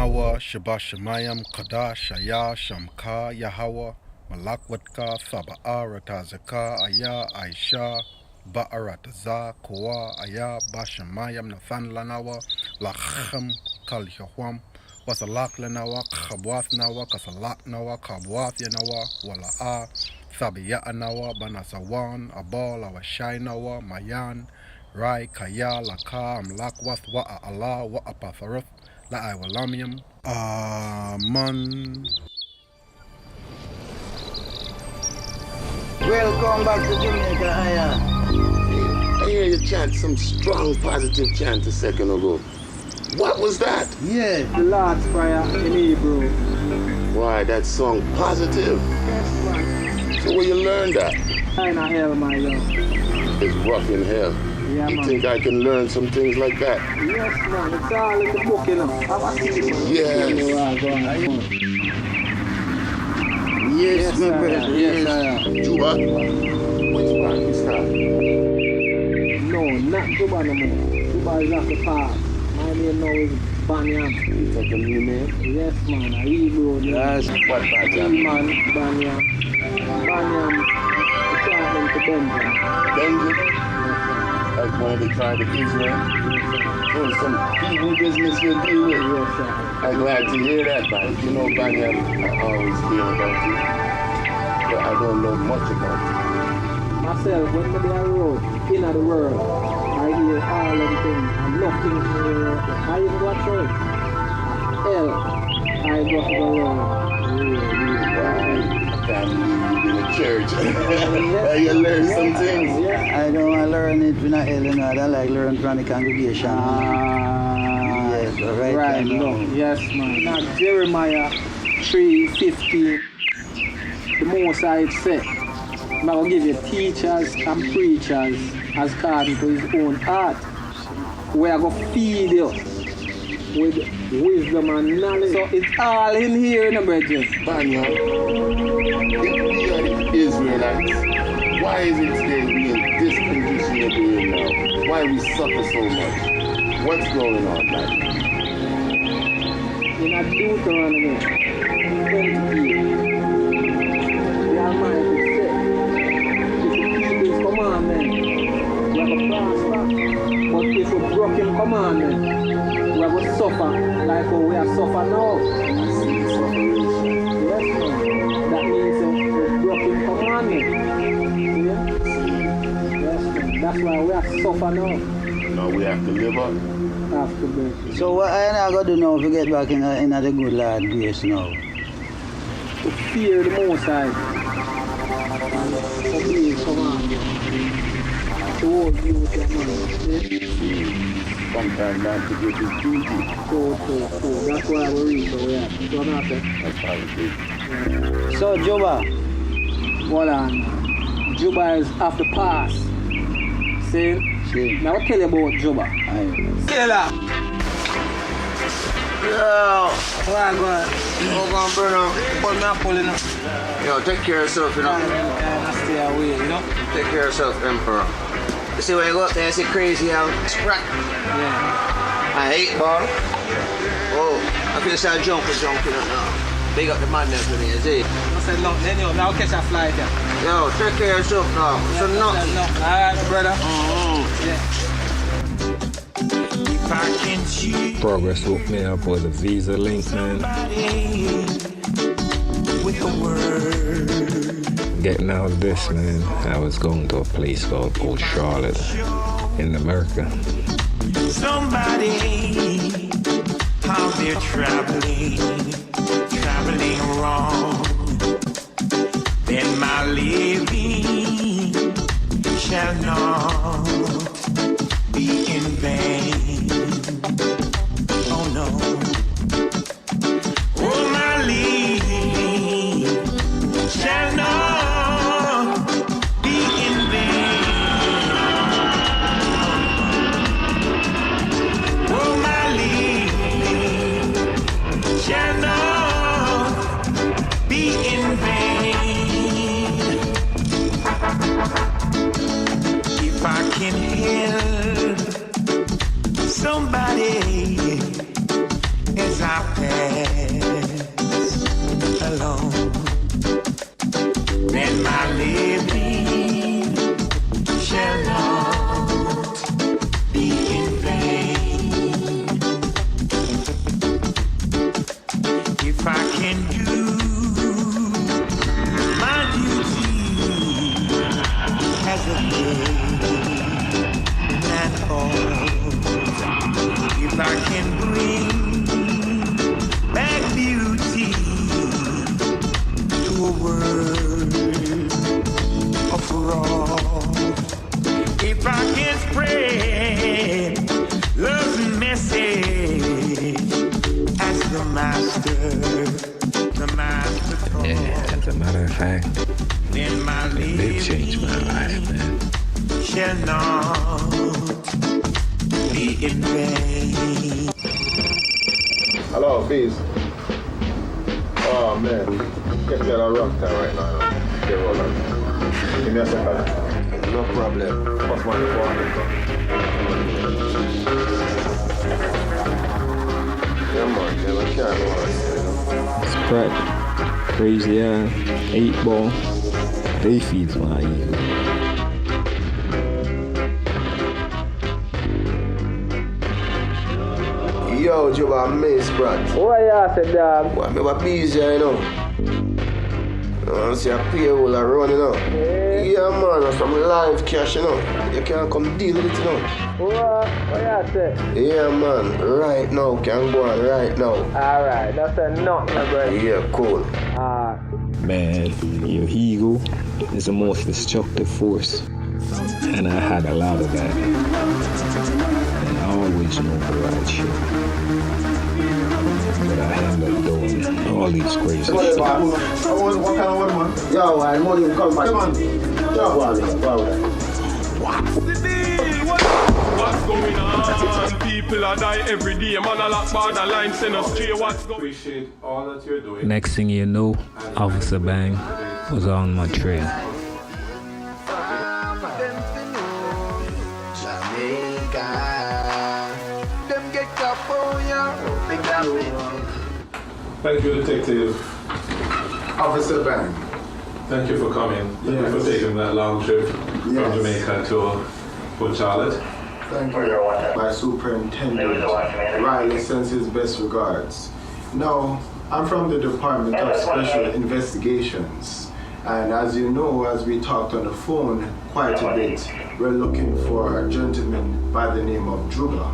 Nawa, Shabashamayam, Kadash, Aya, Shamka, Yahawa, Malakwatka, Saba'a, Ratazaka, Aya, Aisha, Ba'arataza, Koa, Aya, Bashamayam, Nathan Lanawa, Lacham, Kalihawam, Wasalak Lanawa, Khabwath Nawa, Kasalak Nawa, Kabwath Yanawa, Wala'a, Sabiya Nawa, Banasawan, Abal, Awashai Nawa, Mayan, Rai, Kaya, Laka, Amlakwath, Wa'a Allah, Wa'a Patharuth, La'ai Walamium, Man. Welcome back to Jamaica, Aya. I hear you chant some strong positive chant a second ago. What was that? Yeah, the Lord's Prayer in Hebrew. Why, that song Positive? Yes, man. So where you learn that? In hell, my love. It's rough in hell. Yeah, You man. think I can learn some things like that? Yes, man. It's all in the book, you know. Have a seat, man. Yes. Go on. Yes, my brother. Yes, I am. Juba? Which part is that? No, not Juba no more. Juba is after part. My name now is Banyam. Is that the new name? Yes, man. A Hebrew name. Yes. What Banyam? Man, Banyam. Banyam. It's happening to Benjamin. Benjamin? Like one of the tribe of Israel? So some people business you deal with. Yes, sir. I'm glad to hear that, man. You know, Banyam, I always hear about you. But I don't know much about you. Myself, when I road in the world, I hear all them things. I'm nothing here. I even go to church. Hell, I go to the Lord. Really. I can't believe you've been to church. You learn some things. Yeah. I don't want to learn it in a hell, you know. I don't like learn from the congregation. Yes, Right, no. Yes, man. Now, Jeremiah 3:15, the Most High said, I'm going to give you teachers and preachers as according to his own heart. We are going to feed you with wisdom and knowledge. So it's all in here, you know, brethren. Banya, if we are the Israelites, why is it today we in this condition that we're in now? Why we suffer so much? What's going on, man? In a Deuteronomy 28, the Almighty said, if you keep his commandment, you have a prosper. But if you broke his commandment, we have to suffer like how we are suffer now. I see the separation. Yes, man. That means we broke his commandment. Yeah? Yes, man. That's why we have to suffer now. Now we have to live up. After birth. So what I got to do now to get back in the good Lord grace now? To fear the Most High and obey his commandment. To hold you with your mind. Sometimes not to get his duty. So. That's why we read so yeah. So not that. That's how it is. So, Juba, Hold on. Juba is after pass. See? Now I'll tell you about Juba. Killer! Yo, Why go on? hold on, brother. Put me up pulling up. Yo, take care of yourself, you know. I stay away, you know? Take care of yourself, Emperor. You see when you go up there, you see crazy out. Sprack. Yeah. I hate ball. Oh, I feel so junkie now. Big up the madness with me, you see. I said, look, then you now catch a flight there. Yo, take care of yourself now. So nothing. Alright, brother. Yeah. Progress hooked me up with a Visa link, man. Getting out of this, man, I was going to a place called Old Charlotte in America. Somebody out there traveling wrong. Then my living shall not be in vain. Oh no. Oh, my living shall not be in vain. Oh, my living shall not be in vain. If I can help somebody as I pass alone, then my living shall not be in vain. If I can do my duty as a man and all, if I can bring back beauty to a world of wrong, if I can spread love's message as the master taught. Yeah, as a matter of fact, Then my they changed my life, man. shall not be in vain. Hello, Bees. Oh man, get me out of rock time right now. Okay, roll on. Give me a second. No problem. What's my phone? Yeah, man, I can't go. It's crack. Crazy 8-ball. They feeds my ego. Yo, Jubba, miss, brat. What you say, dog? What, me what busy, you know? See a payroll are running, you know? Yeah, man, that's some live cash, you know? You can't come deal with it, you know? What you say? Yeah, man, right now, can go on right now. Alright, that's a nothing, my brother. Yeah, cool. Man, your ego is the most destructive force. And I had a lot of that. And I always know the right shit. But I end up doing all these crazy shit. What kind of one, man? Yo, I'm only come back. Come on. What's going on? People are die every day. Man, a lot borderline send us straight. What's going on? Appreciate all that you're doing. Next thing you know, Officer Bang was on my trail. Thank you, Detective. Officer Bang. Thank you for coming. Thank you for taking that long trip from Jamaica to Port Charlotte. Thank you. My superintendent, Riley, sends his best regards. Now, I'm from the Department of Special Investigations. And as you know, as we talked on the phone quite a bit, we're looking for a gentleman by the name of Jubba.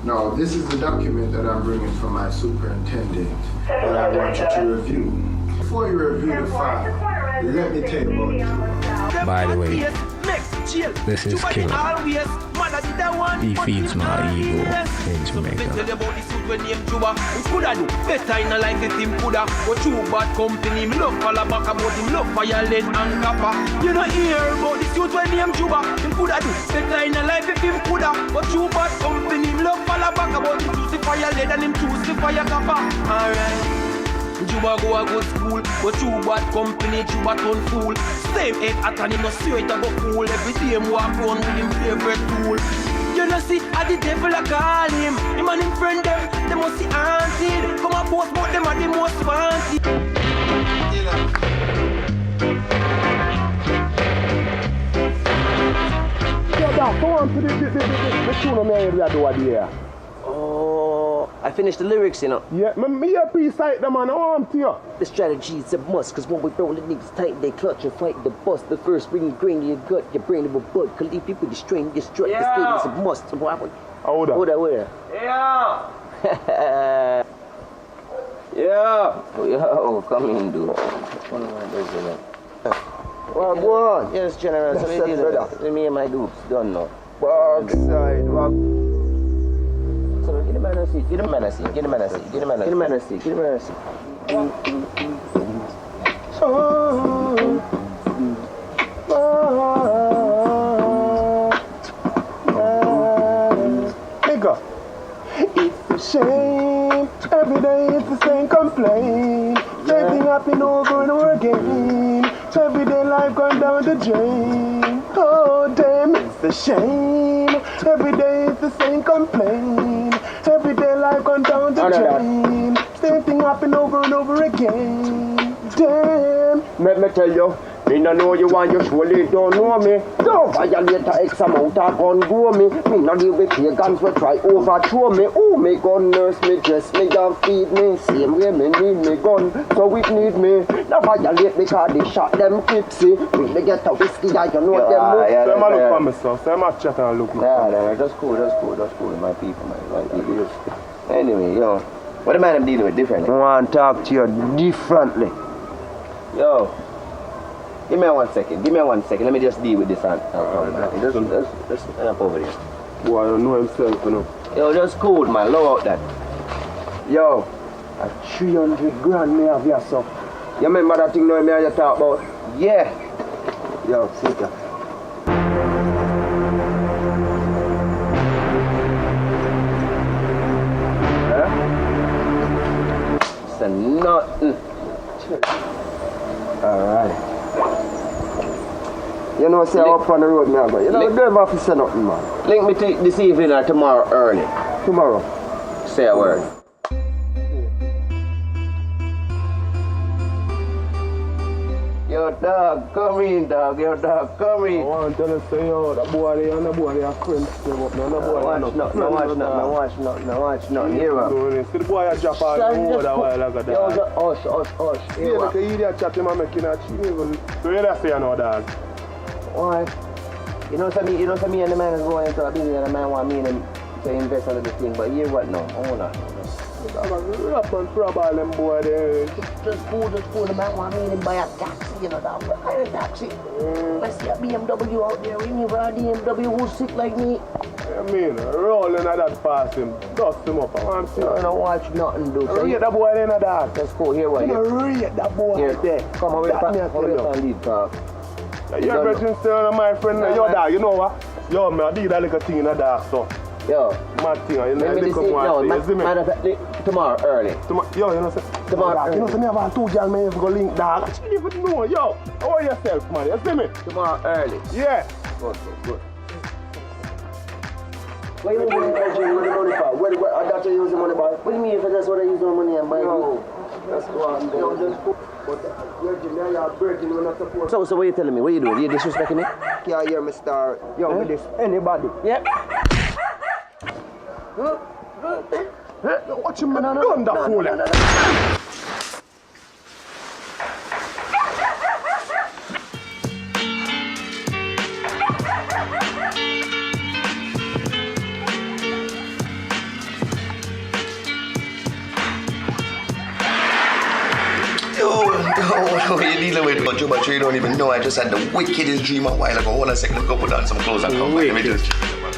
Now, this is the document that I'm bringing from my superintendent that I want you to review. Before you review the file, let me tell you about Jubba. By the way, this is Killer. He feeds my ego in Jamaica. Coulda do better in a life if him coulda. But too bad company, me love fall back about him love violate and copper. You know hear about this youth when name Juba. Him coulda do better in a life if him coulda. But too bad company, me love fall back about him choose the violate and him choose the fire copper. Alright. Juba go a good school, but too bad company, Juba turn fool. Same head at and him no see it a go cool. Every day him walk around with him favorite tool. You know see, at the devil I call him. Him and him friend them, they must see haunted. Come and post about them are the most wanted. Yo, Doc, go on to the tune of me area do what here. Oh, I finished the lyrics, you know. Yeah, me a pre-sight them and arm to you. The strategy is a must, cause when we roll the niggas tight, they clutch and fight the bust. The first ring grain in your gut, your brain will bud. Could leave people the strain, your strut, the state is a must. So what Hold up. Hold up. Yeah. Yeah. Yo, come in, dude. Well, go on. Yes, General. So me and my dudes done now. Backside, So get the man a seat. Get the man a seat. Get the man a seat. Get the man a seat. Get the man a seat. Get the man a seat. Nigga, it's a shame. Every day it's the same complaint. Same thing happen over and over again. Everyday life gone down the drain. Oh damn, it's a shame. Every day it's the same complaint. Everyday life gone down the drain. same thing happen over and over again. Damn. Let me tell you, me no know you and you surely don't know me. Don't violate a X amount of gun go me. Me no deal with pagans will try overthrow me. Oh, me gun nurse me, dress me, and feed me. Same way me need me gun, so it need me. No violate because they shot them tipsy. When they get a whiskey, I you know them move. Say man look for me, sir. Say man chat and look. Yeah, that's cool, my people, man. Anyway, yo, what the man I'm dealing with differently? I want to talk to you differently. Yo, give me 1 second. Let me just deal with this and just stand up over there. Boy, I don't know himself, you know. Yo, just cool, man. Low out that. Yo, a 300 grand me have here, so. You remember that thing now me and you talk about? Yeah. Yo, sit down. It's nothing. Alright. You know, say I'm up on the road, me I go. You know, you don't have to say nothing, man. Link me to this evening or tomorrow early. Tomorrow. Say a word. Yo, dog, come in, dog. Yo, dog, come in. I want to say, yo, the boy there and the boy there are friends. Watch nothing. Here, man. See the boy I drop out the road a while ago, dog. Yo, hush. Yeah, like a idiot chat him and making a cheese. So you don't say no, dog. Why? You know me and the man is going into a business and the man want me and him to invest in the thing, but here what now? Hold on. Rap and grab all them boy there. Just fool, the man want me and him buy a taxi, you know that. What kind of taxi? Let's see a BMW out there, we never a BMW who's sick like me. I mean, rolling at that past him, dust him up. I want to see. I don't watch nothing, dude. Rate that boy there in that. Let's go, here what? You rate that boy there. Come on, we're leave talk. Your brethren still my friend, yo dog, you know what? Yo, man, I did that little thing in the dark, so. Yo. Mad thing, you know, tomorrow early. Yo, you know, say, tomorrow early. You know, say me have 2 girls, man, if you go link, dog. I should even know, yo. How are yourself, man? You see me? Tomorrow early. Yeah. Good. What do you mean you use the money for? What that's what you use the money for? What do you mean if that's what I use the money and buy? No. That's what I'm doing. So what are you telling me? What are you doing? You disrespecting me? Can't hear me start. Yo, with this anybody. Yep. Watch him, man. Gun that fool. What are you dealing with? But Jubba'S, you don't even know. I just had the wickedest dream a while ago. Hold on a second, let's go put on some clothes and come back. Let me just.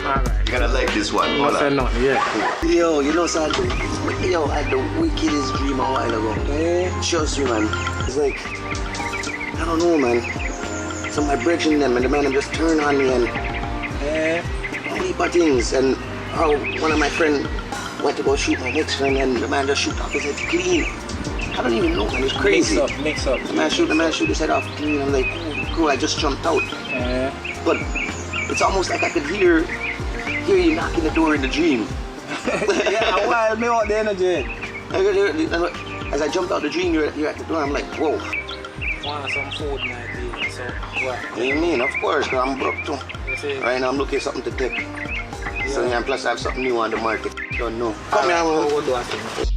Alright. You're gonna like this one. Hold on. Yeah. Yo, you know something? Yo, I had the wickedest dream a while ago. Trust me, man. It's like, I don't know, man. So my brethren them and the man them just turned on me and all these bad things. And how one of my friends went to go shoot my next friend and the man just shoot off his head clean. I don't even know, man. It's crazy. Mix up. The man shoot his head off clean. I'm like, cool, I just jumped out. But it's almost like I could hear you knocking the door in the dream. Yeah, why me out the energy? As I jumped out the dream, you're at the door. I'm like, whoa. Want some food, my dear. So what? What do you mean? Of course, because I'm broke too. Right now I'm looking for something to take. Yeah. So yeah, plus I have something new on the market. Don't know. Come here, we'll do it.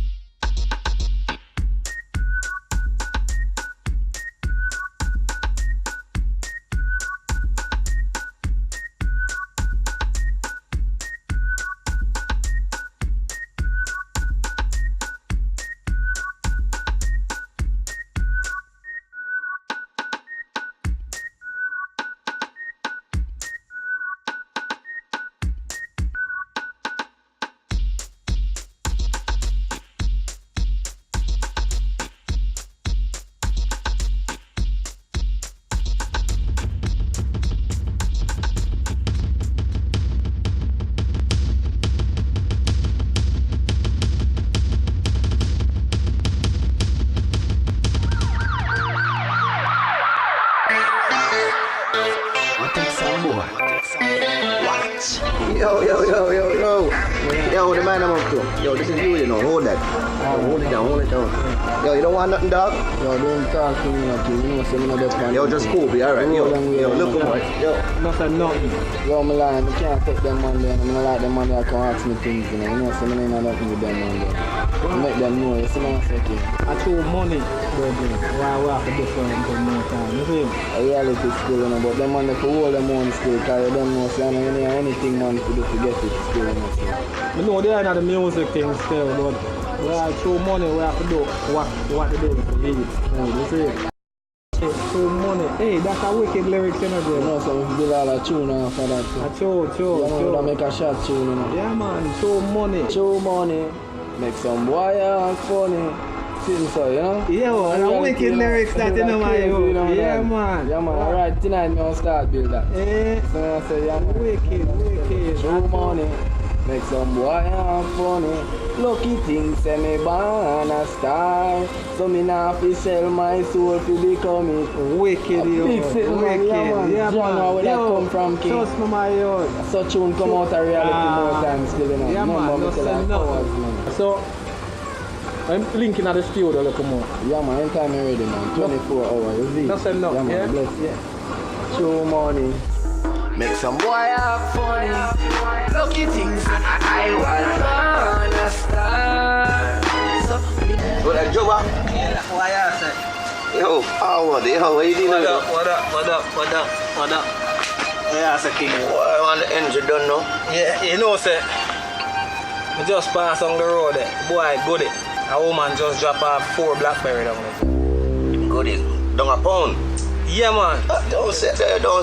too. Yo, this is you, you know. Hold that. Hold it down, hold it down. Yo, you don't want nothing, dog? Yo, don't talk to me nothing. You know, so I'm not there. Yo, just cool, be alright. Yo, look for it. Yo. Nothing, nothing. Yo, I'm lying. I can't take them man there. I'm not like them man there can ask me things, you know. You know, so I'm not nothing with them man there. I make them know, you see what I'm saying? I throw money, baby. Why I have to different for more time, you see? A reality skill, you know, but them man they can hold them on still, because they don't know, so I don't know anything man to do to get it still, you know. You know, they are not the music thing still, but we have to throw money, we have to do what they do to leave, you see? Throw money. Hey, that's a wicked lyrics, you know, there. You know, so we build all a tune after that. You know, make a shot tune, you know. Yeah, man, throw money. Make some boy act funny. So, you know? Yeah, and a wicked lyrics that you know, man. Yeah, man. Yeah, man. Alright, tonight, me start build that. Yeah. So I say, yeah, wicked. Show money. Make some boy act funny. Lucky things say me born a star. So me not fi sell my soul to become it. Wicked, yo. Wicked. Yeah, man. Where that come from, King? Trust me, my yo. Such tune come out of reality more times still, you know. Yeah, man. No sell nothing. So, I'm linking at the studio a little more. Yeah, man. Anytime you're ready, man. 24 hours. You see? No sell nothing. Yeah, man. Bless. Yeah. Show money. Make some boy have funny. Lucky things I was born a star. What that Jubba? Yeah, why I say? Yo, what you doing? What up? Yeah, I say King. I want the engine done now. Yeah, you know, say, I just pass on the road there. Boy, goody. A woman just drop off 4 blackberry down there. Goody? Down a pound? Yeah, man. Don't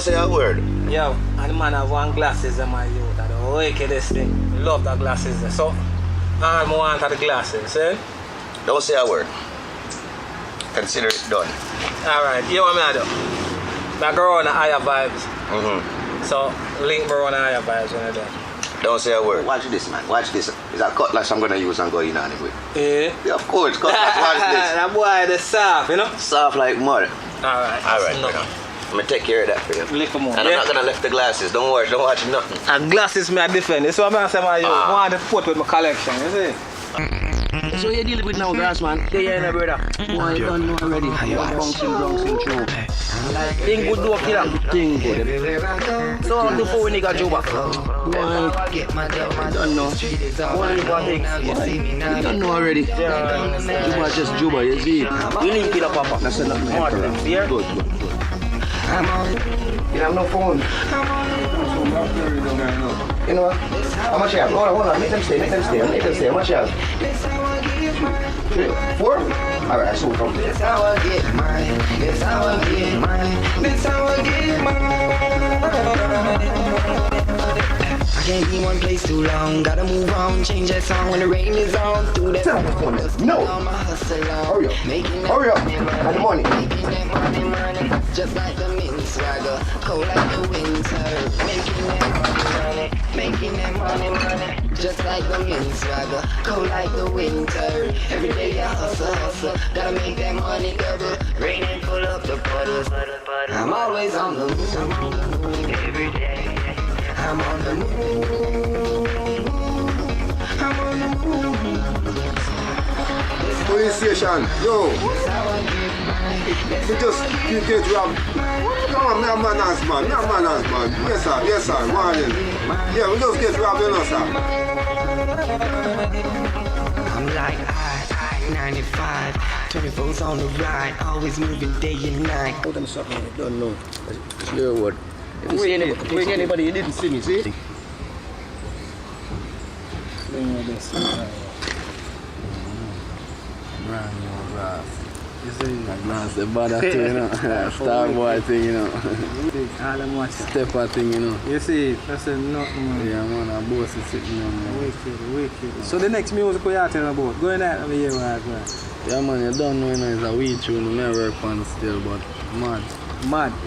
say a word. Yo, and the man have one glasses in my youth. That's the wickedest thing. Love the glasses there. So, all I want are the glasses, eh? Don't say a word. Consider it done. Alright, you want me to do? That girl on the higher vibes. So, link bro on the higher vibes when I do. Don't say a word. Watch this, man. Watch this. It's a cutlass I'm gonna use and go in on it with. Yeah, of course, cutlass. Watch this. That boy, the soft, you know? Soft like mud. Alright, I'm gonna take care of that for you. Lift them up. And I'm not gonna lift the glasses. Don't worry, don't watch nothing. And glasses me are different. This is what I'm saying, I want to put with my collection, you see? So you're dealing with now, grass man? Yeah, brother. Boy, you don't know already. Bouncing through. Thing good do killer. Thing good. So how do for nigga Jubba? I don't know. One nigga thing. You don't know already. Jubba just Jubba, you see? You link it up, Papa. That's enough. Good. You have no phone. You know what? How much you have? Hold on. Make them stay. How much you have? 3, 4? Alright, I sold from there. That's how I get mine. That's how I get mine. That's how I get mine. I can't be one place too long. Gotta move on, change that song when the rain is on. Do that. No. Hurry up. And the money. Making that money. Just like the mint swagger. Cold like the winter. Making that money. Just like the mint swagger. Cold like the winter. Every day I hustle. Gotta make that money double. Rain and pull up the puddles. I'm always on the move. Every day. I'm on the move. Police station, yo. We just get robbed. Come on, me a manners man. Yes sir, morning. Yeah, we just get robbed, you know, sir. I'm like I-95, 24's on the ride, always moving day and night. Hold them something, I don't know. It's your word. If you see anybody, you didn't see me, see? That's the bad thing, you know. Star boy thing, you know. All them watch stepper thing, you know. You see, that's a nothing, man. Yeah, man, our boss is sitting on there. Wicked. So the next music we are telling about, going out of here, right? Yeah, man, you don't know, you know, it's a weed tune, we never work on still, but mad.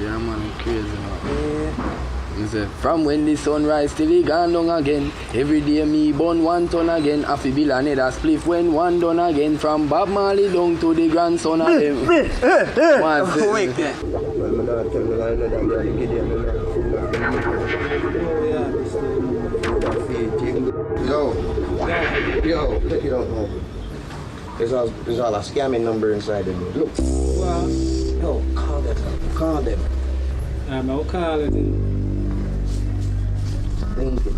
Yeah, man, crazy, man. Yeah. Say, from when the sun rise till he gone down again. Every day me burn 1 ton again. I feel bill another spliff when 1 done again. From Bob Marley down to the grandson of them. Yo, Yo, look it up, man. There's all a scamming number inside of me. Look. Well, Yo, call them. I'll call it. Thank you.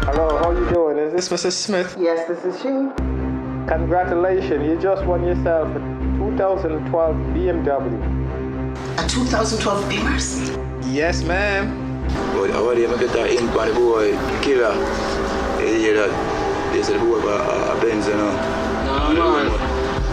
Hello, how you doing? Is this Mrs. Smith? Yes, this is she. Congratulations, you just won yourself a 2012 BMW. A 2012 Beamers? Yes, ma'am. But I want to get that ink on the boy, killer. You hear that? They said the boy about a Benz, you know. No, man.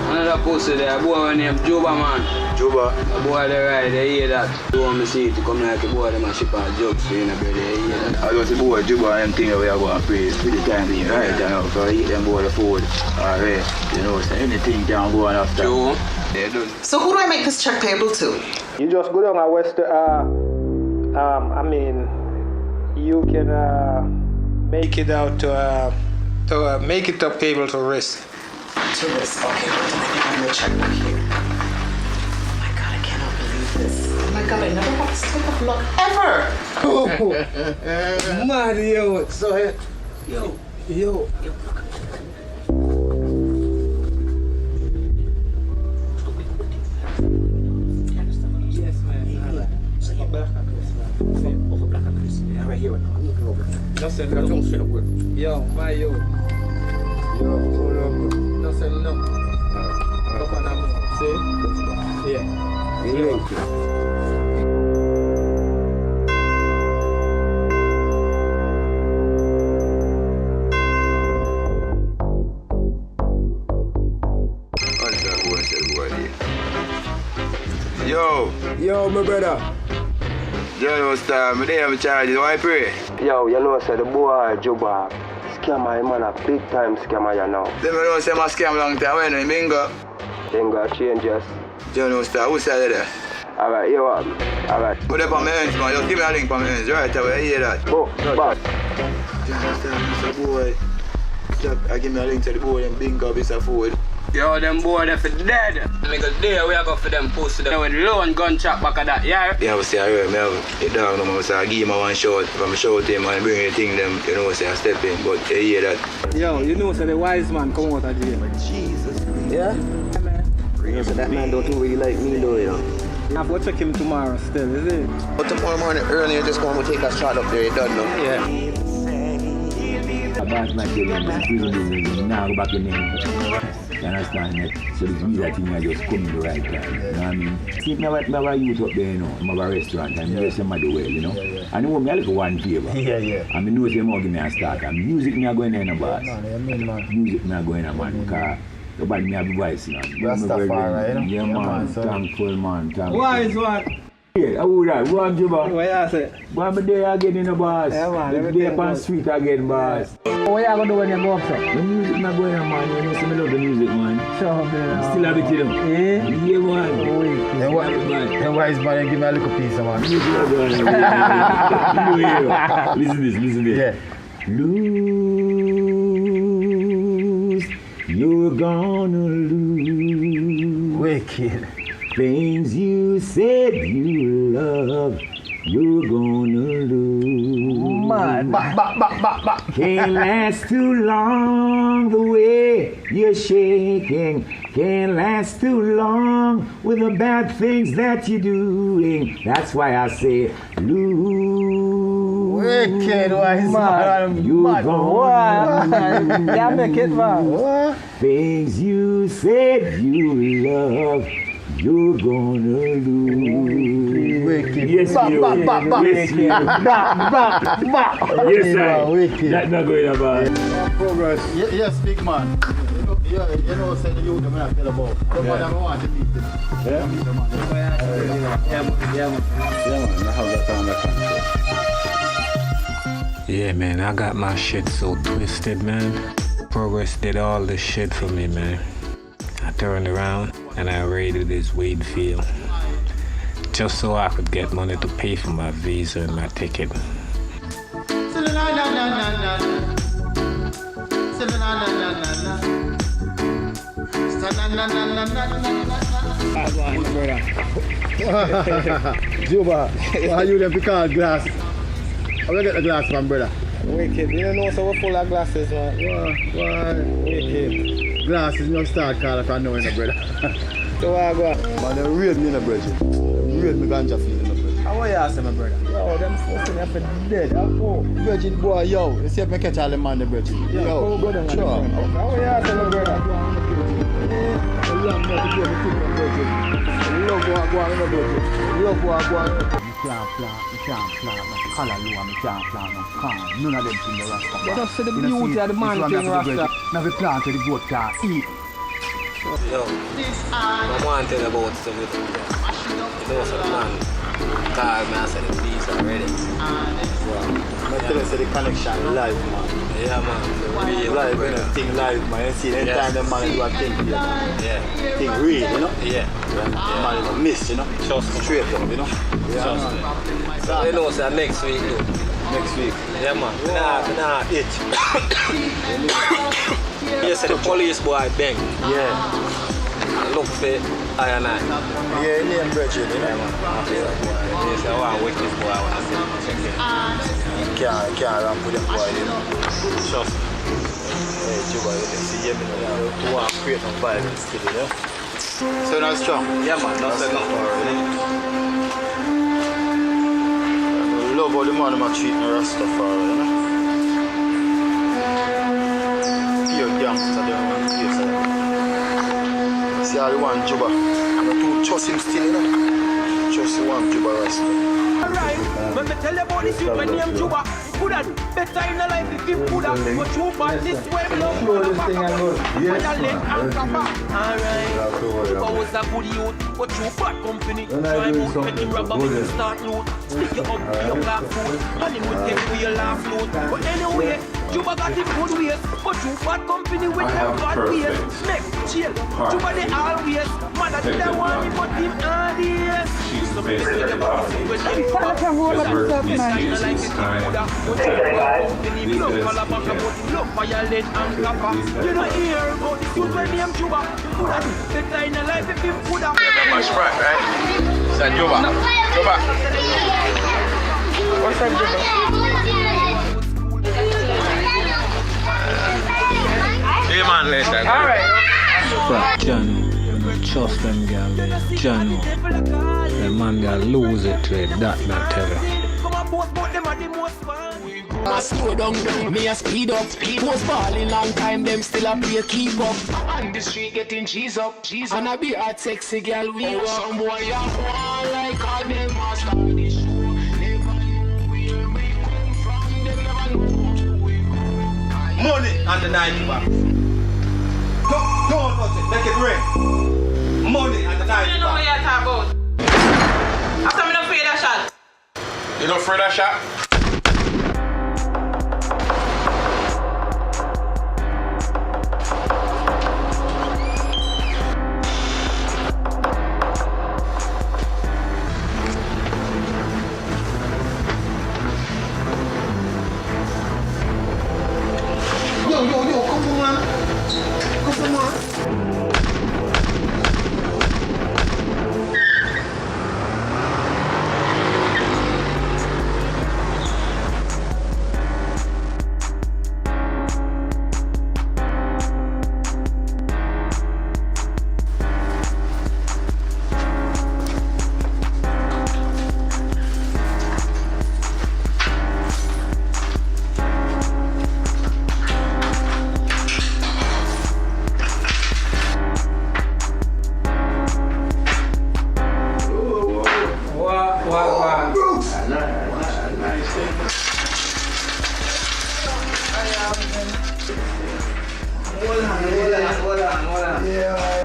Another pussy there, a boy named Jubba, man. Jubba? A boy there, right, they hear that. You want me to see it to come like a boy, them a ship and jugs for you, brother, they hear that. I just the boy, Jubba, and them things we are going to praise for the time being, right? You know, so I eat them boy the food, alright. You know, so anything can go on after. True. They do. So who do I make this check payable to? You just go down and West, you can make it out to make it up payable to risk. To risk. Okay, hold on. I think I have your checkbook here. Oh my God, I cannot believe this. Oh my God, I never had this type of luck ever. Mario, so yo. Yes, man. Right here. Yo, Mario. Nothing, no. See? Yeah. Yo, my brother. John was time, they have a charge, why pray? Yo, you know, say the boy, Jubba, scammer, man, a big time scammer, you know. Them don't say my scam long time, when I bingo. Bingo changes. John was time, who said that? Alright, you what? Alright. Put up on my hands, man, just give me a link on my hands, right away, I hear that. Oh, boss. John was time, Mr. Boy. I give me a link to the boy and bingo, Mr. Food. Yo, them boy they for dead. Make a day we are go for them pussy. They with loan gun chop back of that, yeah? Yeah, I say I heard me have a dog number, so I give him a one shot. If I'm shout him and bring anything them, you know, say I step in, but I hear that. Yo, you know, say the wise man come out of jail. Jesus. Yeah? Man. You know, so that man don't really like me though, you know. I have to check him tomorrow still, is it? But tomorrow morning early, you just going to take a shot up there, you done now? Yeah. About my children, now go back in there. You understand that? So this visa thing I just come in the right time. You know what I mean? See, me have a youth up there, you know. I have a restaurant and you say my well, you know. And you want me a little one favor. Yeah. And I know say more give me a start. And music me a going in a boss. Man. Music me a going in, man. Because nobody me have a voice, man. Rastafari, you know? Yeah, man. Thankful, man. Thankful. Wise one. Yeah, how would I? One Jubba. What you say? But I'm there again in the boss. Yeah, man. I'm there on street again, boss. What you going to do when you go up, sir? The music not going on, man. You know, see me love the music, man. Sure, man. Still have it, you know. Yeah? Yeah, man. Then wise man, give me a little piece, man. Listen this. Yeah. Lose, you're gonna lose. Wicked. Things you said you love, you're gonna lose. Man, back. Can't last too long the way you're shaking. Can't last too long with the bad things that you're doing. That's why I say lose. Wicked wise man. You're gonna lose. Yeah, make it, man. Things you said you love, you're gonna lose. Wicked. Yes, you. Yes, you. Yes, sir. Wicked. That's not going about. Progress. Yes, big man. You know, say the youth, I'm not tell about. The man I want to meet them. Yeah? Meet the man. Yeah, man. I have that under control. Yeah, man, I got my shit so twisted, man. Progress did all this shit for me, man. I turned around and I raided his weed field just so I could get money to pay for my visa and my ticket. Juba, why you them to call glass? How you get the glass from, brother? Wicked. You don't know so we're full of glasses, man. Why? Wicked. Glasses, you start calling from knowing the brother. So I go. Man, they raid me in the brother. They raid me ganja field in the brother. How are you asking, my brother? Yo, them fucking have to dead. Bridget boy, yo, you see if I catch all the man, the Bridget. Yo, sure. How are you asking, my brother? Love what go on in the Bridget. Love what go on. Me can't plant no color low, me can't plant no calm. None of them things the Rasta. They just say the beauty of the man thing, Rasta. Now we plant where the goat can't eat. Yo, I want to tell you about something. You know, some man called me and said the police are ready. I tell you, say the connection live, man. Yeah, man. Real live, you know, thing live, man. You see, anytime the man do a thing, yeah. Thing real, you know? Yeah. Man, you know, miss, you know? Trust me. Straight up, you know? Trust me. So, you know, say next week, you. Next week? Yeah, man. Nah, itch. You say the police boy bang. Yeah. Look for I and I. Yeah, name Bridget, you know? Yes, I want to wake this boy. I want to check it. Can't run with them boy, you know? Trust me. Hey, Juba, you can see him, you know? You want to create some violence still, you know? So you're not strong? Yeah, man. That's enough already. I love how the man I'm treating Rastafari, you know? Pure gangster, they don't want to face of them. See how the one Juba, I'm not too trust him still, you know? Trust the one Juba Rasta. Alright, when me tell you about this youth when name Juba, coulda do better in the life if him coulda. But you bad this way, me love you and back up. When I let and kappa. Alright, Juba was a good youth, but you bad company. Try out, make him rob and start loot. Stick you up to your black foot, and him would take away your last loot. But anyway, Juba got him good ways, but you bad company with them bad ways. Make chill, Juba they always. Mother did I want him, but him always. She's the best at the boss. Much right, right? It's Juba. What's that, Juba? Hey, man, later. All right. Jano, trust them girl, Jano. The man got lose it to it, that not tell you. I slow down, me a speed up. Was balling long time, them still a play keep up. On the street getting cheese up, and I be a sexy girl. We want some boy a fall like all them a start the show. Never know where we come from, them never know. Money on the 90 box. Don't touch it, make it rain. Money on the 90 box. You know what you're talking about. After me not afraid of shot. You not afraid of shot? Yo, come on. Hold on. Yeah.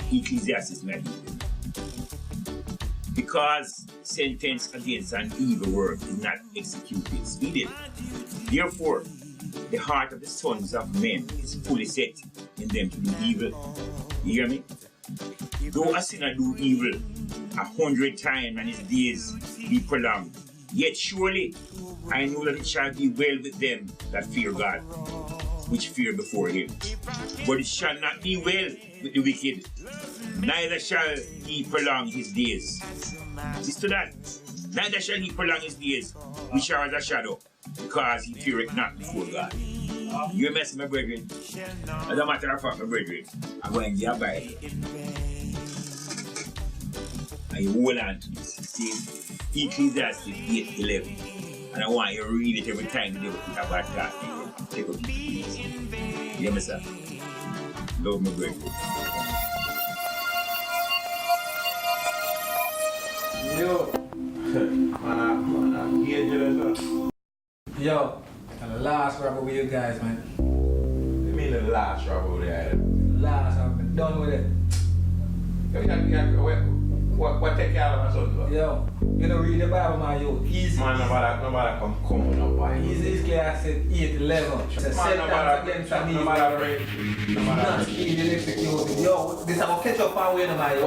Ecclesiastes 9. Because sentence against an evil work is not executed speedily. Therefore, the heart of the sons of men is fully set in them to do evil. You hear me? Though a sinner do evil 100 times and his days be prolonged, yet surely I know that it shall be well with them that fear God, which fear before him. But it shall not be well with the wicked, neither shall he prolong his days. Listen to that. Neither shall he prolong his days, which are as a shadow, because he feareth not before God. You mess, my brethren. As a matter of fact, my brethren, I'm going to your Bible. And you hold on to this. See, Ecclesiastes 8:11. And I want you to read it every time you put a bad God. Take up the please. You hear me, sir? Love my brethren. Yo. Yo, and the last rapper with you guys, man. You mean the last rapper with you? Last, I'm done with it. What take care of my son? Yo, you know read the Bible, man, yo. Easy. Man, nobody come up, boy. Easy class at 8-11. It's a sentence against an evil. Not speedily executed. Yo, this is going to catch up on way, man. Yo,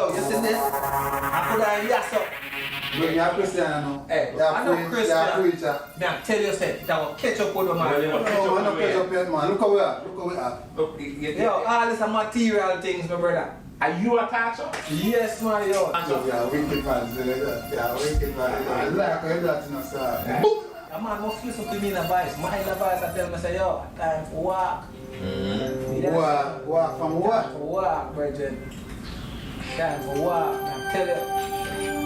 you see this? I put on yes up. You're a Christian now. Hey, I'm not Christian. Now tell you, say, that will catch up with the man. No, I'm not catch up yet, man. Look how we are. Yo, all this are material things, my brother. Are you a catcher? Yes, man, yo. Yeah, wicked man. Yeah, wicked man. I like how that, you know, sir. A man must listen to me in a voice. My in a voice, I tell me, say, yo, time for walk. Walk from what? For walk, brethren. Time for walk. I tell you.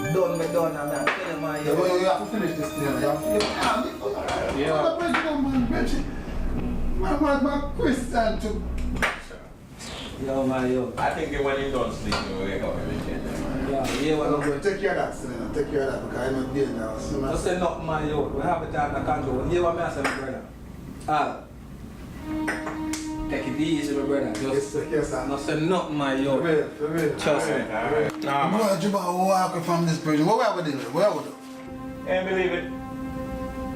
Done, I'm not telling you, man. You have to finish this thing. You have to finish. Man, Christian too. Yo, man, yo. I think when you don't sleep, you wake up every day, man. Yeah, well, take care of that, son. Take care of that because I'm not there now. Don't say nothing, man, yo. We have a time to control. You hear what I say, my brother? Take it easy, my brother. Just not say nothing, man, yo. For real. Trust me. Boy, Juba walk from this person. What we do? Can't believe it.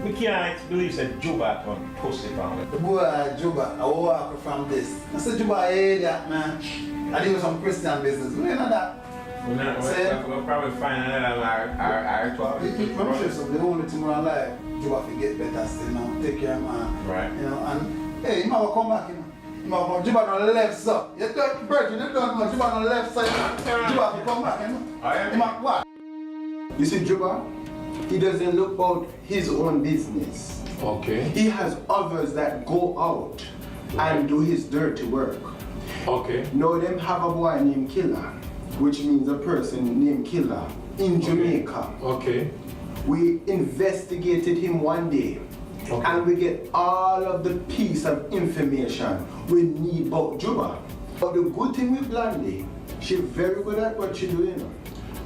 We can't believe that Juba turned pussy from it. The boy Juba, I walk from this. I said Juba, hey, that man. I do some Christian business. We know that. We'll probably find another our 12. I'm sure so. The only thing I like, Juba to get better still now. Take care, man. Right. You know, and hey, you might come back, you know. You might come Juba on the left side. You don't break, you don't know Juba on the left side. Juba to come back, you know. You might what? You see, Juba, he doesn't look about his own business. Okay. He has others that go out and do his dirty work. Okay. Now them have a boy named Killer, which means a person named Killer in Jamaica. Okay. We investigated him one day. Okay. And we get all of the piece of information we need about Juba. But the good thing with Blondie, she's very good at what she's doing.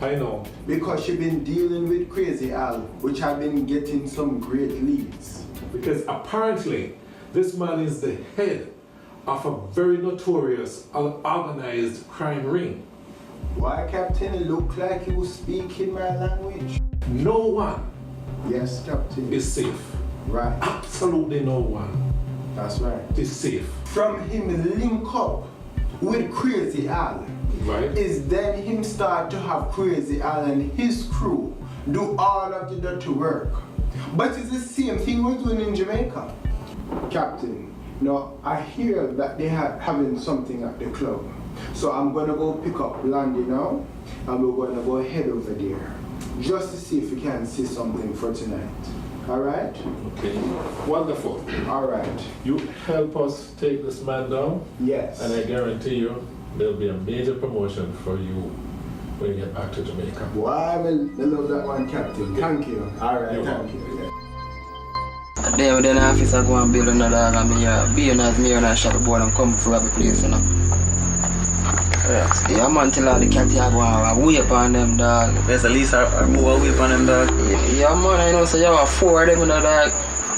I know. Because she's been dealing with Crazy Al, which have been getting some great leads. Because apparently, this man is the head of a very notorious organized crime ring. Why, Captain? It looked like you speaking my language. No one. Yes, Captain. Is safe. Right. Absolutely no one. That's right. Is safe. From him link up with Crazy Al. Right. Is then him start to have Crazy Al and his crew do all of the dirty work. But it's the same thing we're doing in Jamaica. Captain, now I hear that they are having something at the club. So I'm gonna go pick up Blondie now and we're gonna go head over there. Just to see if we can see something for tonight. Alright? Okay. Wonderful. Alright. You help us take this man down. Yes. And I guarantee you there'll be a major promotion for you when you get back to Jamaica. Why, I love that one, Captain. Thank you. Alright, thank you. Then within the office I go and build another dog and me being as me and I shop board and come for every place, you know. Yeah, man, till all the cat here go and wait on them, dog. There's at least more wait on them, dog. Yeah, man, I know, so you have 4 of them, you know, dog.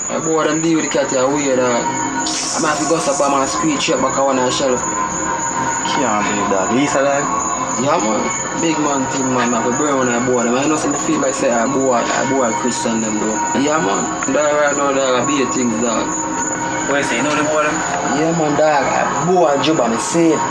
I go and deal with the cat here, wait, dog. I might have to go up and screech up back on one and shell. Can't believe that. Lisa, dog. Yeah, man. Big man thing, man. I go burn on a board. I know some feel like say I boy Christian them, bro. Yeah, man. Dog right now, dog, I be a things, dog. What you say, you know the boy them? Yeah, man, dog. I boy Jubba, me say it.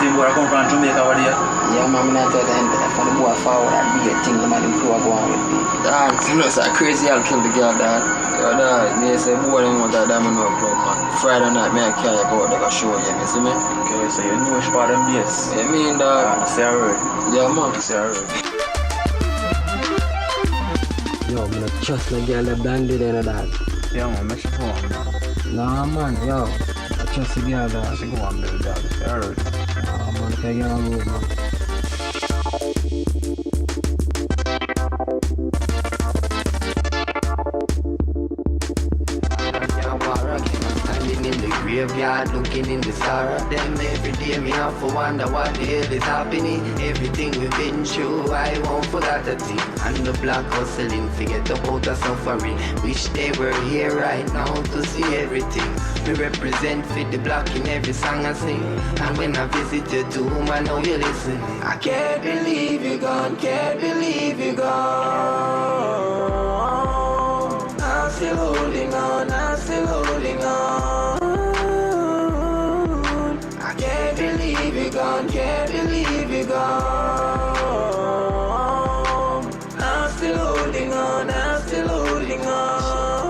Same boy I come from Jamaica over there? Yeah, man, I'm not telling you, for the boy forward, I be a thing, the man, them crew are going with me. Dog, you know, it's like crazy, I'll kill the girl, dog. Yo, dog, they say, boy, them want that diamond no club, man. Friday night, me I carry go out, they go show you, you see me? Okay, so you know which part of them yes? Yeah, me and dog. Say I heard. Yeah, man. Say I heard. Yo, I'm not trust the girl that blinded in the dog. Yeah, man, make sure go on, man. Nah, man, yo. I trust the girl, dog. She go on, baby, dog. Say I heard. Nah, man, can you get on move, man. Graveyard looking in the sorrow of them. Every day me have to wonder what the hell is happening. Everything we've been through, I won't forget a thing. And the black hustling, forget about the suffering. Wish they were here right now to see everything. We represent for the black in every song I sing. And when I visit your tomb, I know you're listening. I can't believe you're gone, can't believe you're gone. I'm still holding on, I'm still holding on. Can't believe you're gone, can't believe you're gone. I'm still holding on, I'm still holding on.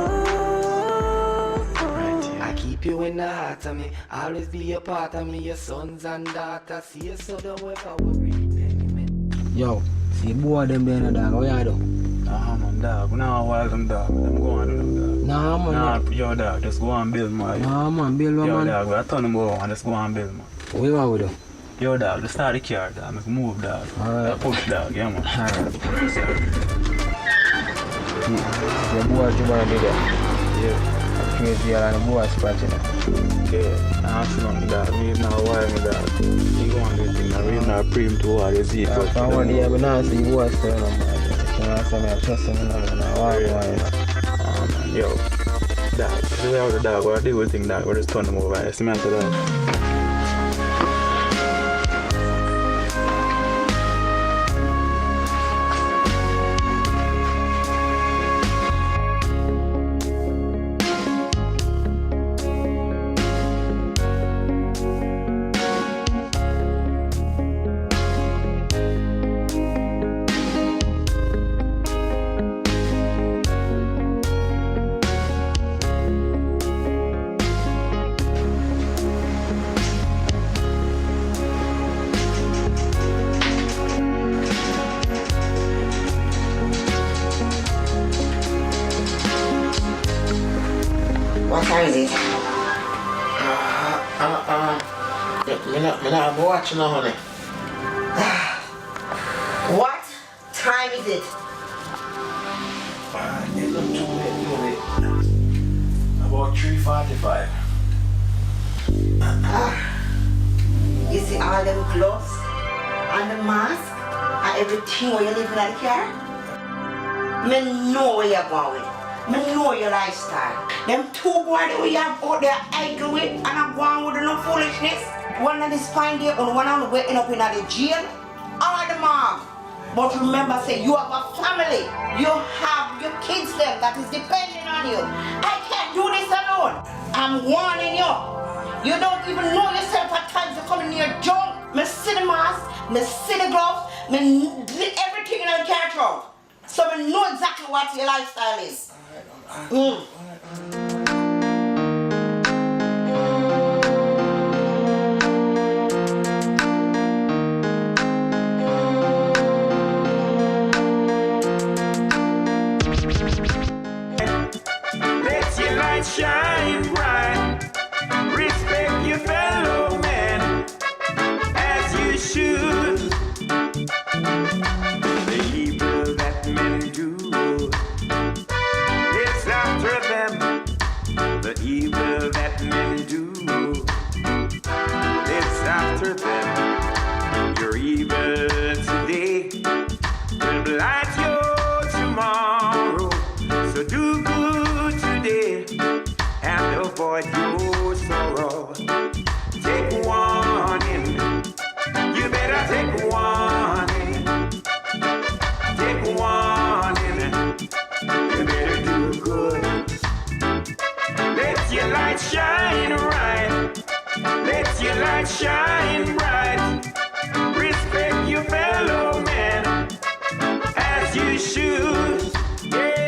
I keep you in the heart of me, always be a part of me, your sons and daughters. See you so don't ever worry. Yo, see boy them there in the dog, what you do? Nah, man, dog. We now wild them dog. Them go on to them dog. Nah, man. Nah, yo, dog. Just go and build, man. Nah, man, build one, yo, man. Yo, dog. We turn them over and just go and build, man. What you want with them? Yo, dog. Just start the car, dog. Make move, dog. Alright. Push, dog. Yeah, man. Alright. Your boy Jubba did that. Yeah. Crazy, and the boy scratching it. Okay. Nah, see nothing, dog. We now wire me, dog. You go on this thing, man. We now pre him to war, you see it. I want to but now see boy still no man. You know, so I trust him now, man. Why? Oh, man. Yo. Dog. This is how the dog. What I do with thing, dog. We just turn them over. It's the man to dog. What time is it? Me not watching now, honey. What time is it? It's not too late. About 3:45. You see all them gloves and the mask and everything where you're living at the car? Me know where you're going. Me know your lifestyle. Them two boys that we have out there idle with and I'm going with no foolishness. One of this fine day and one of them waiting up in the jail or the mob. But remember, say you have a family. You have your kids there that is depending on you. I can't do this alone. I'm warning you. You don't even know yourself at times you're coming near junk. Me see the mask, me see the gloves, me everything in the car trunk. So we know exactly what your lifestyle is. Let your light shine bright. Respect your fellow man as you should. The evil that men do, it's after them. The evil that men do, it's after them. Your evil today will blight your tomorrow. So do good today and avoid your light shine bright. Let your light shine bright. Respect your fellow man as you should. Yeah.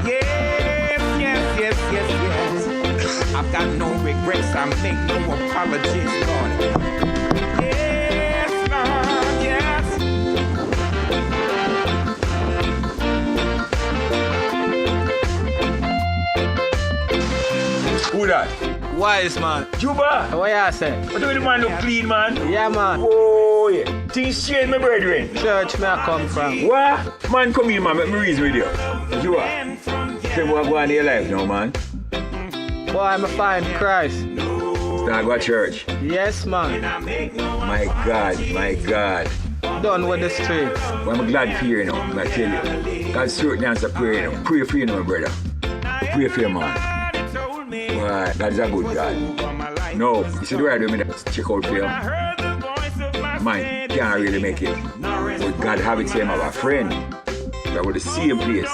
Yes. I've got no regrets. I make no apologies, Lord. Yes, Lord, yes. Who that? Wise man. Juba! What you say? What do the man look clean, man? Yeah, man. Oh, yeah. Things change, my brethren. Church me I come from. What? Man, come in, man. Make me reason with you. Juba. Say what go on in your life now, man. Boy, I'm a find Christ. Start go to church. Yes, man. My God, my God. Done with the streets. Well, I'm glad for you, I tell you. God's certain answer prayer, Pray for you, my brother. Pray for you, man. Well, God is a good God. No, you see the right way me check out for you. Man, can't really make it. But God have it same as a friend. That was the same place.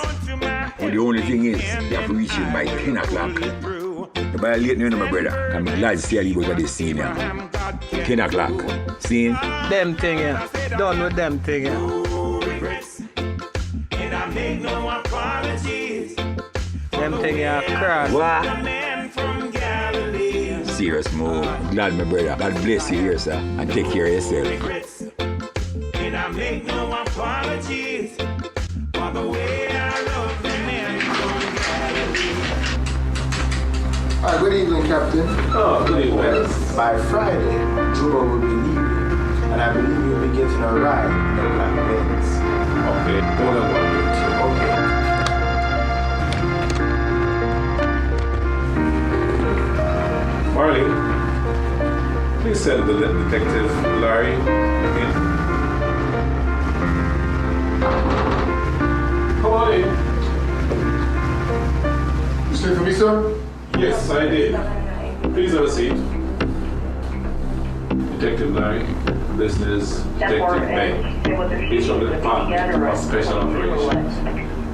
But the only thing is, you have to reach him by 10 o'clock. The by late now, my brother. I'm glad to see you go to the scene now. 10 o'clock. See? Them thing, yeah. Done with them thing, yeah. Them thing, yeah, cross. What? Serious move. Glad, my brother. God bless you here, sir. And take care of yourself. And I make no apologies for the way I love the man from Galilee. Alright, good evening, Captain. Oh, good evening. By Friday, Juba will be leaving, and I believe you'll be getting a ride in the Black Benz. Okay, hold on 1 minute. Okay. Marley, please send the detective Larry in. Come on in. You speak for me, sir? Yes, I did. Please have a seat. Detective Larry, this is Detective Ben. He's from the Department of Special Operations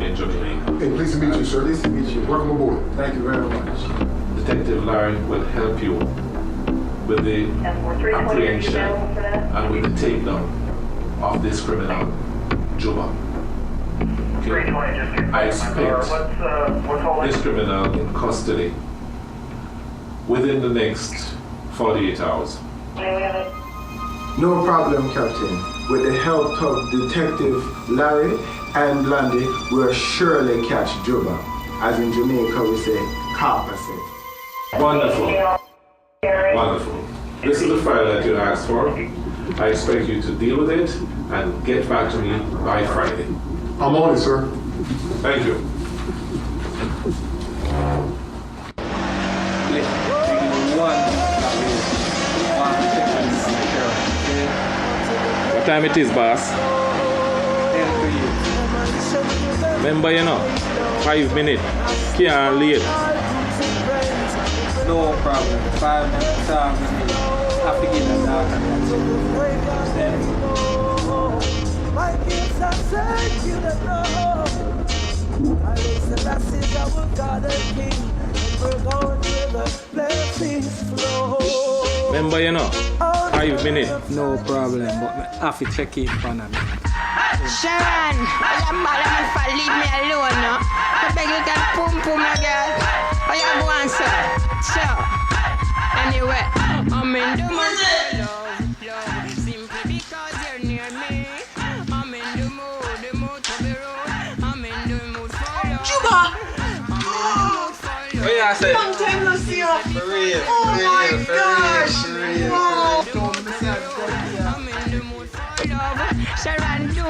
in Jamaica. Hey, pleased to meet you, sir. Pleased to meet you. Welcome aboard. Thank you very much. Detective Larry will help you with the apprehension and with the takedown of this criminal, Juba. Okay. I expect this criminal in custody within the next 48 hours. No problem, Captain. With the help of Detective Larry and Landy, we'll surely catch Juba. As in Jamaica, we say, carpet. Wonderful. Wonderful. This is the file that you asked for. I expect you to deal with it and get back to me by Friday. I'm on it, sir. Thank you. What time it is, boss? Remember, 5 minutes. Can't late. No problem. 5 minutes time. Have to get them out. My gifts are circular. I raise the glasses, I will God the King. We're going where the blessings flow. Remember, 5 minutes. No problem, but I have to check in front of me. Sharon, I'm mad at me for leave me alone, no? I beg you can pum my girl. Oh, you go on, sir. Sure. Anyway, I'm in the mood for love, simply because you're near me. I'm in the mood to be rude. I'm in the mood for love. Juba! What you say? Long time no see you. For real. Oh my gosh. Wow. I'm in the mood for love. Sharon, do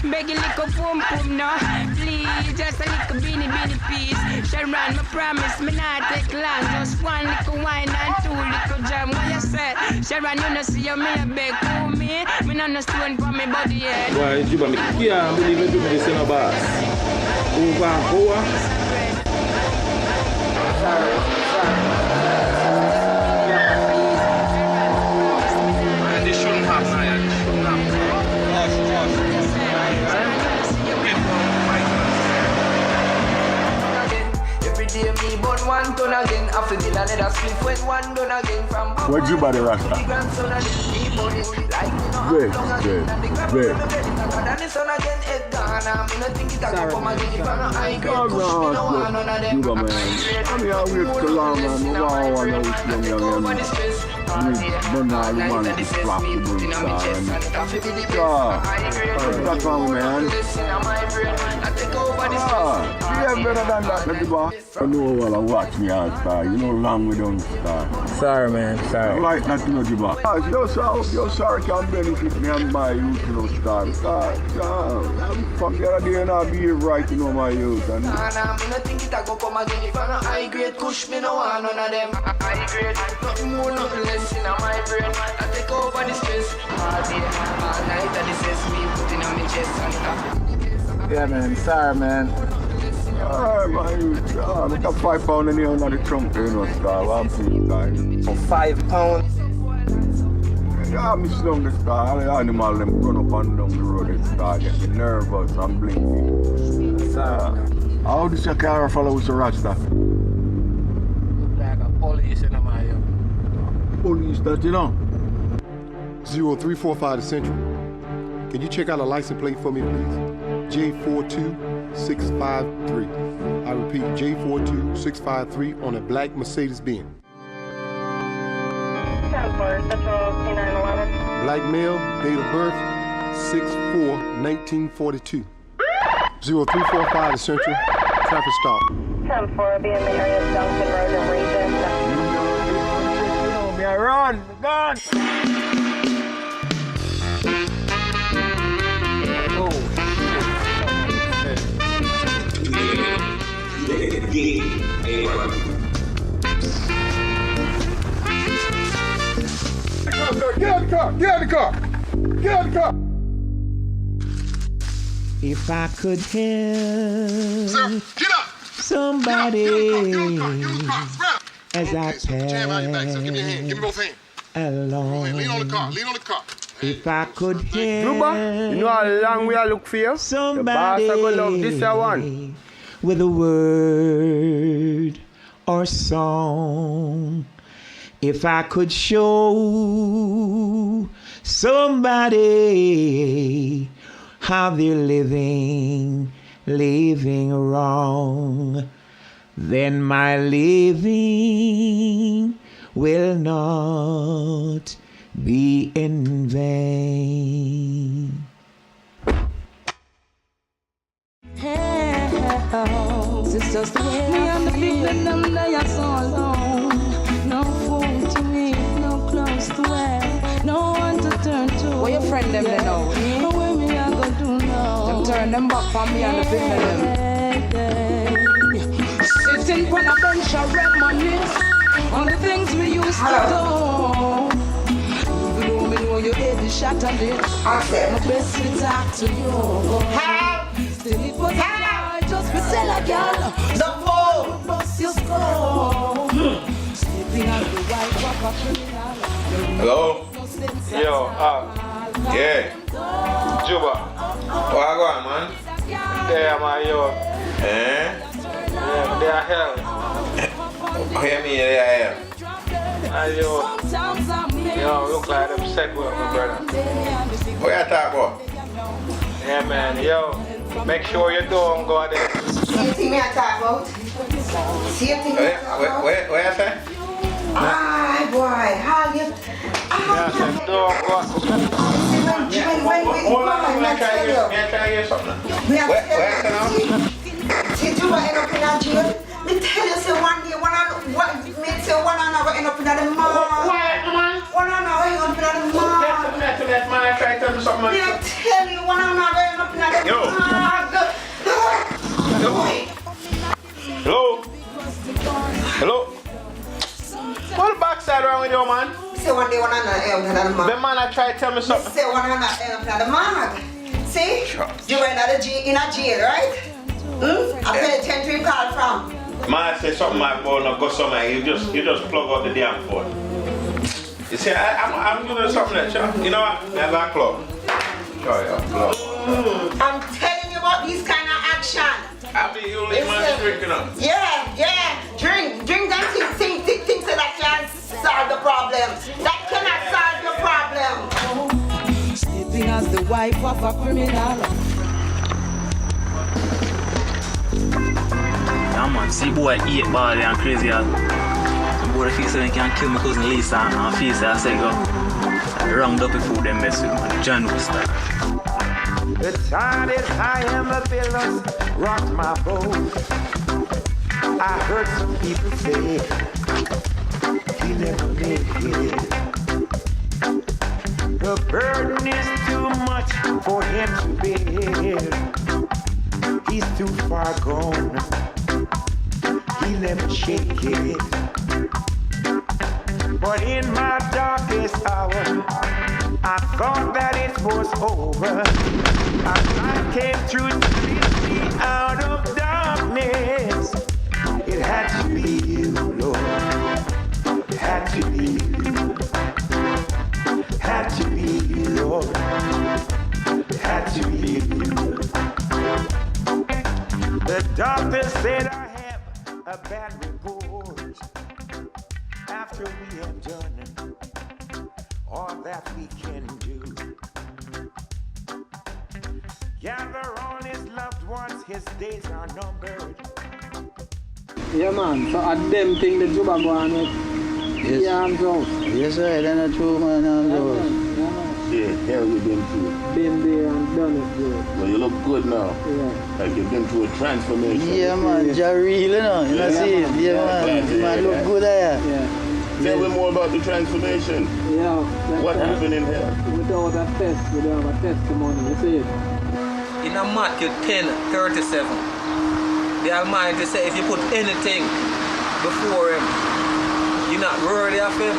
beg a little pum no. Please, just a little beanie piece. Sharon, I promise me not take long. Just one little wine and two little jam. What you said? Sharon, you know see you me a beg for me. Me not no stone for me body head. Why, Juba, me can't believe you do me this in a boss. Over and over. This shouldn't happen. Another split when one done again from Where Jubba the Rasta? the grandson of the people. Like you know, Where? I'm long again. And the grandson of the son again, head gone. I'm gonna think it can come again. If I'm not high grade, push me no one, none of them. Jubba, man. I'm here with the long man. I want to know young man. Burn all the man to slap the bull star. That's wrong, man. Yeah, better than that, Jubba. I know what I watch me out, star. You know, long we don't star. Sorry, man. Sorry. Like not to know, Jubba. Your sorry can benefit me and my youth, you know, star. From the other day, I'll be right, you know, my youth. And I'm gonna think it go come again. If I'm not high grade, push me no one, none of them. High grade, nothing more, nothing less in my brain. I take over the stress. All day, all night, and this is me putting on my chest and top. Yeah, man. Sorry, man. Alright, my youth. I got £5 in here under the trunk, you know, star. I'm feeling tired. For £5? Yeah, I'm down the star. All the animals them run up and down the road and start getting nervous and blinking. How does your car follow with the Rasta? Like a police in my ear. Police that you know? 0345 to Central. Can you check out a license plate for me, please? J42653. I repeat, J42653 on a black Mercedes-Benz. Black male, date of birth, 6/4/1942. 0345 to Central, traffic stop. 10-4, be in the area of Duncan Road and Regent. You know me, I run, gone. Get out the car! Get out the car! Get out the car! If I could help Sir, get up! somebody Get on the car. as I Jam out your back, sir. Give me your hand. Give me both hands. along. Lean on the car. Lean on the car. If I could help Juba, you know how long we are look for you? somebody The boss are gonna love this one. with a word or song. If I could show somebody how they're living wrong, then my living will not be in vain. It's just the way me and the people them they are so alone. No food to eat, no clothes to wear, no one to turn to. What your friend them they know? Where me I go do now? Them turn them back for me and the people them. Sitting on a bench and reminisce on the things we used to do. Even though me know you hate the shot of it, my best to talk to you. Still it was hard just to sell a girl. The phone bust your skull. Sleeping on the white rock of criminal. Hello? Yo, Yeah. Juba. What go on, man? There, my yo. Eh? Yeah, they are hell. Oh, hear me, yeah. Yo, look like them sick with me, brother. What you talk about? Yeah, man, yo, make sure you don't go there. See you think me I talk about? See you think me I talk about? What you say? Ah, boy, how you... Don't go. Hold on, I'm going to try you something. Where See, Juba end up in a jail. Me tell you, say one day, one hour end up in the mall. One hour end up in the mall. Let man try to tell me something. Me tell you, one hour end up in the mall. Hello? Hello? What the backside wrong with you, man? Say one day, one hour end up in the mall. The man I try to tell me something. Say one hour end up in the mall. See? You were in a jail, right? I penitentiary call from. Man, say something my boy, not go somewhere. You just plug out the damn phone. You see, I'm doing something that, you know what? I have a club. Sure, yeah, club. I'm telling you about these kind of action. I be the only man drinking up. Yeah. Drink and think solve the problem. That cannot solve your problem. Sleeping as the wife of a criminal. Yeah, man, see boy 8 ball and crazy as. The boy feel so he can kill my cousin Lisa and feel so I say go. Round up before them mess with man. John will start. The tide is high and the billows rock my boat. I heard some people say he never made it. The burden is too much for him to bear. He's too far gone. He never shake it. But in my darkest hour, I thought that it was over. As I came through to lift me out of darkness, it had to be you, Lord. It had to be you. Had to be you, Lord. It had to be you. The doctor said I have a bad report. After we have done all that we can do, gather all his loved ones, his days are numbered. Yeah, man, so at them thing the Jubba go on with. Yes. Yeah, I'm out. Yes, sir, that's true, man. I'm out. Yeah, hell you been through? Been there and done it, bro. Well, you look good now. Yeah. Like you've been through a transformation. Yeah, man, ja real, you know. You know, see it? Yeah, man. Man, look good there. Yeah. Tell me more about the transformation. Yeah. What happened in here? Without a test, without a testimony, you see it? In a Matthew 10:37, the Almighty said if you put anything before him, you're not worthy of him.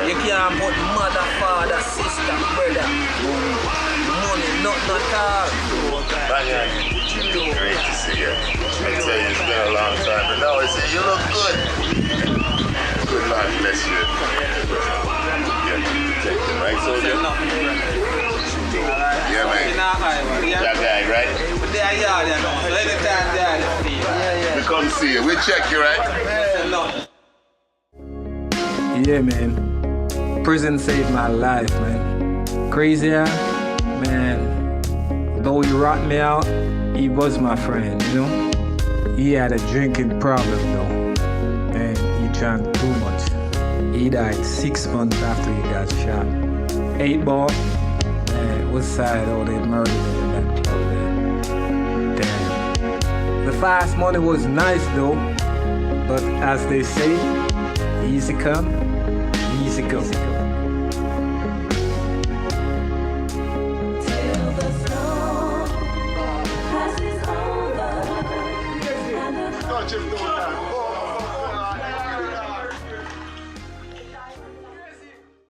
You can't put mother, father, sister, brother, money, nothing at all. Banyan, great to see you. I tell you, it's been a long time, but now I see you look good. Good man, bless you. Yeah, protect him, right, soldier? Yeah, man. That guy, right? They are yard, you know. So anytime they are, they feel. We come see you. We'll check you, right? Yeah, man. Prison saved my life, man. Crazy, man. Though he rocked me out, he was my friend, you know? He had a drinking problem, though. Man, he drank too much. He died 6 months after he got shot. 8 ball, man, was sad how they murdered him in that club, man. Damn. The fast money was nice, though. But as they say, easy come, easy go.